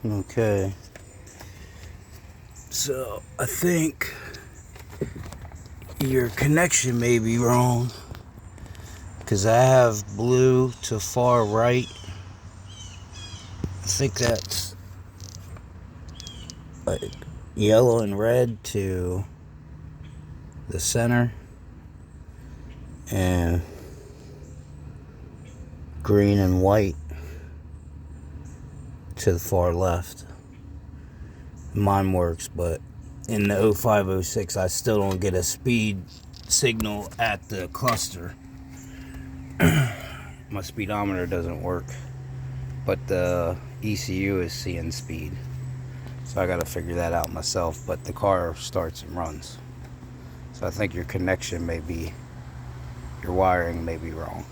Okay. So I think your connection may be wrong, because I have blue to far right. I think that's like yellow and red to the center, and green and white to the far left. Mine works, but in the 0506 I still don't get a speed signal at the cluster. My speedometer doesn't work, but the ECU is seeing speed, so I gotta figure that out myself. But the car starts and runs, so I think your connection may be, your wiring may be wrong.